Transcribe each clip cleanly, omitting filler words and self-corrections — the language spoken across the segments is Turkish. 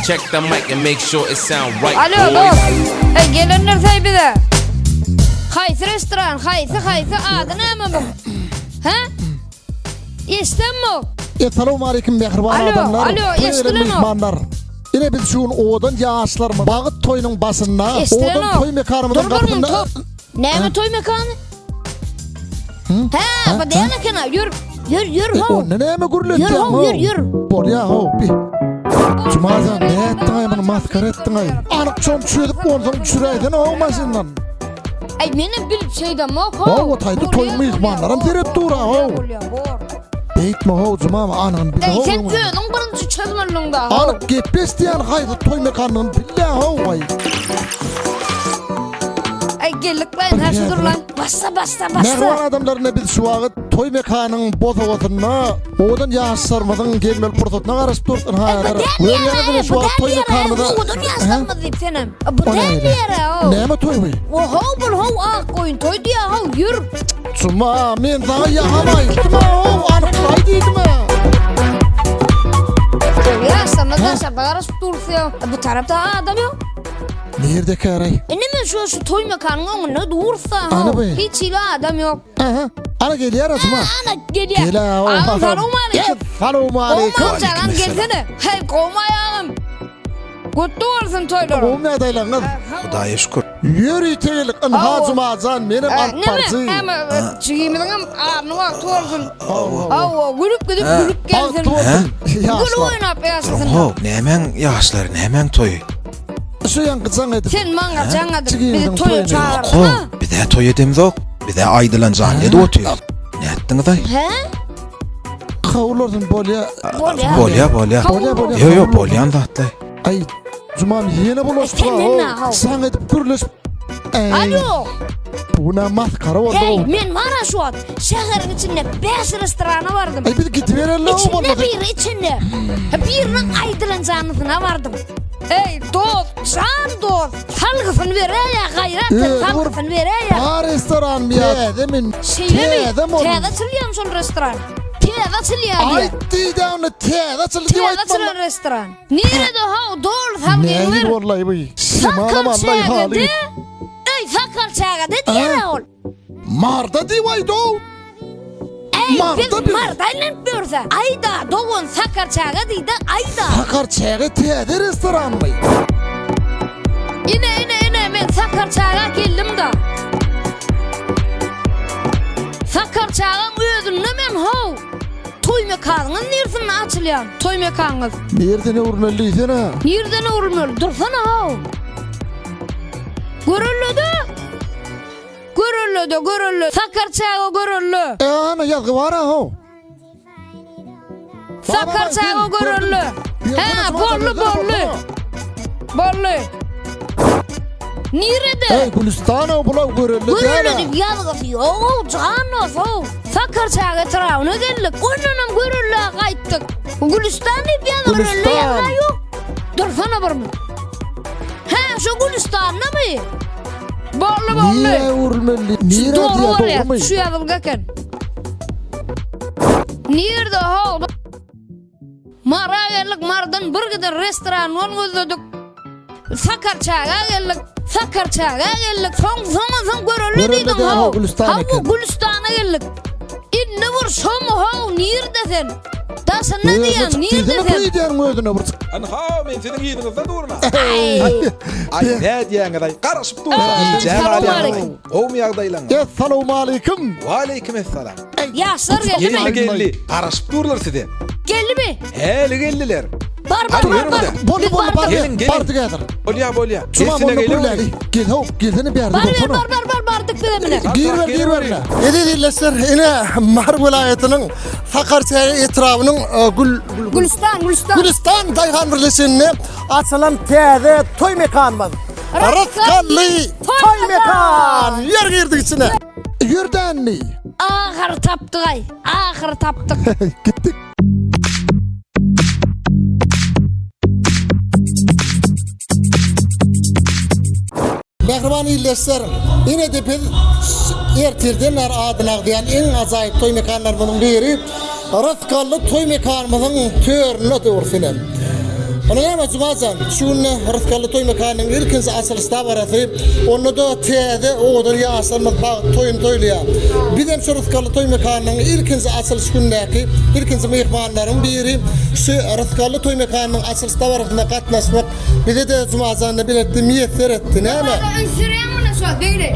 Check the mic and make sure it sound right. Alo boys. dost. Gelenler say bize. Haysi restoran, haysi adı näme bu? Ha? İstemmo. Assalamu alaykum mehriban Alo, adamlar. alo, eşdilen o. Mehmanlar. Yine biz şuun odan yaşlarımız Bağıt toyunun basında Eşdilen odan o. toy mekanımızın Dur, kapında. Näme toy mekanı? Ha, bu dene kana yürü ho. O ne mi gurletti Yürü ho, yürü. Bol ya ho bir. Cumazan ne ettin ay bunu maskara ettin ay. Anık çom çürüdük ondan çüreydin olmasından. Ay benim bilip şeyden mo ho. O taydı toy mihmanlarım direkt dura ho. Beytme ho cumama anın bir Ey ho. sen ödün birinci çözmürlüğünde ho. Anık gepes diyen haydı toy mekanının billa ho ay. Ay gellik lan her şey dur lan. Bassa. Mervan adamlarına biz şu vakit toy mekanının bozavatına odan yaşlarımızın gelmeli fırsatına karışıp durdun hayatlar. Öyle şu vakit toy mekanımıza. Odun yaşlanmadı deyip senem. Bu değerli yere ho. Ne mi toy bu? O ho bul ho ah koyun toy diye ho yürü. Cuma men sana yahamay. Cuma ho anıklaydı mi? Yaşlanmadı karışıp dursa. Bu tarafta adam yok. Nerede karay? Ne şu toy mekanının ne dursa Ana ho. be. Hiç ila adam yok. Aha. Ana geliyor Cuma. Ana geliyor. Gel ha. Selam aleyküm. Selam aleyküm. Olmam canım gelsene. Hey kovmayalım. Kutlu olsun toyları. Olmaya dayılan. Hudaya şükür. Yürü telik an hacıma can benim antpartı. Ne mi? Ama çiğimizin ağrını vakti olsun. Gülüp gelsin. Gülü oynap yaşasın. Ho, hemen yaşların hemen toyu. Şu yan kızan edip. Sen bana canadın. Çiğimizin Bizi toyu toyunu. çağırdın Ho, ha? bir de toy edemiz yok. Bir de aydılan zannedi otuyor. Ne ettiniz ay? He? Kavulurdun bolya. Bolya. Bolya. Yo, bolyan da hatta. Ay Cuma'm yine bulaştı. Sen ne ha? Sen edip gürleş. Alo. Buna maskara oldu. Hey men var ha şu an. Şehrin içinde 5 restorana vardım. Ay bir git verelim İçinde içinde. Birinin aydılanacağına vardım. Ey dost, can dost. Halkısını ver ya gayret. Halkısını ver ya. Ha restoran bir ya. Demin. Şeyle mi? Te'de mi? Te'de açılıyor son restoran. Te'de açılıyor. Ay değil onu te'de açıldı. Te'de açılan restoran. Nerede ha? Doğru tam Ne gelir. vallahi bu. Sakal Vallahi çağı halı. de. Ey sakal çağı de diye ol. Marda divaydo. Ey Marda biz bir. mardayla görse. Ayda doğun sakal çağı deydi ayda. Sakar çağı te'de restoran mı? Yine ben sakal çağı geldim da. Sakal çağın özünle men ho. Toy mekanının neresine açılıyor? Toy mekanınız. Nerede ne urmelliydin ha? Nereden uğrunur? Dursana ha. Görüldü. Sakar çağı görüldü. Ana yazgı var ha o. Sakar çağı görüldü. Ha bollu. Nerede? Ey Gülistan'a bula görüldü. Görüldü yazgı yok. Canos o. Sakar çağı etrafına geldik. Onunla görüldü kayttık. Gülistan'ı bir görüldü Gülistan. yazgı yok. Dursana bir mi? Ha şu Gülistan'da mı? Bollu. Niye urmelli? Niye Doğru var diye ya, doğru mu? şu yazılgaken. Nerede ha? Mara geldik, mardan bir gider restoran gözledik. Sakar çağa geldik. Son görüldü Görüldü deydin de ha. ha, Gülistan'a Ha bu geldik. Gülistan'a geldik. İnne vur şomu ha, neredesin? Da sen ne diyorsun, Neredesin? neredesin? Neredesin? Neredesin? An ha, men senin yerinizde durma. Ay, Ay ne diyen kadar karışıp durma. Selam aleyküm. O mu yağdaylan? Esselamu aleyküm. Ve aleyküm esselam. yaşlar geldi mi? Geldi. Karışıp dururlar size. Geldi mi? Hele geldiler. Var. Bolu Gelin. parti gelir. Bolya. Cuma Sesine onu geliyor. buraya. Gel ho, gelsene bir yerde dursana. Bardık bilemine. Gir ver. Edi dinleşler, yine Mar vilayetinin Sakarçay etrafının Gülistan Dayhan birleşenine açılan te'de toy mekan var. Rıfkallı toy mekan. Yer girdik içine. Yürden ne? Ahır taptık. Gittik. Mehriban illeşler, yine de biz ertirdenler adına diyen en acayip toy mekanlarının biri Rıfkallı toy mekanımızın törünü doğru sinem. Ona ama Cumazan, şunne rıfkalı toy mekanının ilkinci açılışta baratı, onu da teyde oğudur ya aslanmaz toyun toyluya. Bir de şu rıfkalı toy mekanının ilkinci açılış günündeki, ilkinci mihmanların biri, şu rıfkalı toy mekanının açılışta baratında katlaşmak, bir de Cumazan'da biletti, miyetter etti, ne ama? Süreyim ona şu değil.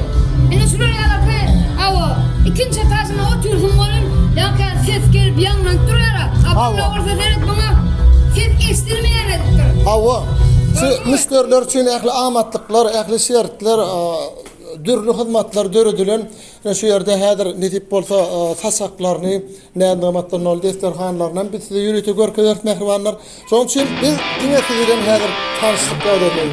Beni sürüyor alakı. Ava. İkinci tasına otursun onun. Yakar ses gelip yandan duruyor. Abla orada seyret bana. Ses estirmeyen ediptir. Hava. Şu müşteriler için ehli amatlıklar, ehli şeritler, dürlü hizmetler dörüdülen şu yerde hadir netip bolsa tasaklarını, nädamatlarını ol desterhanlarından biz de yürütü görkezert mehribanlar. Şoň için biz dinletilen hadir tanışlıkta ödürmeyiz.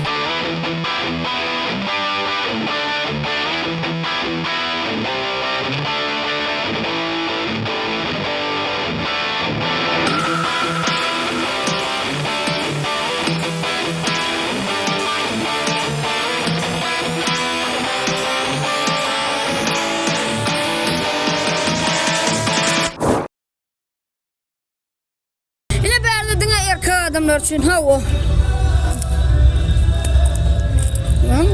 Yine berlediğine erkek adamlar için ha o. Lan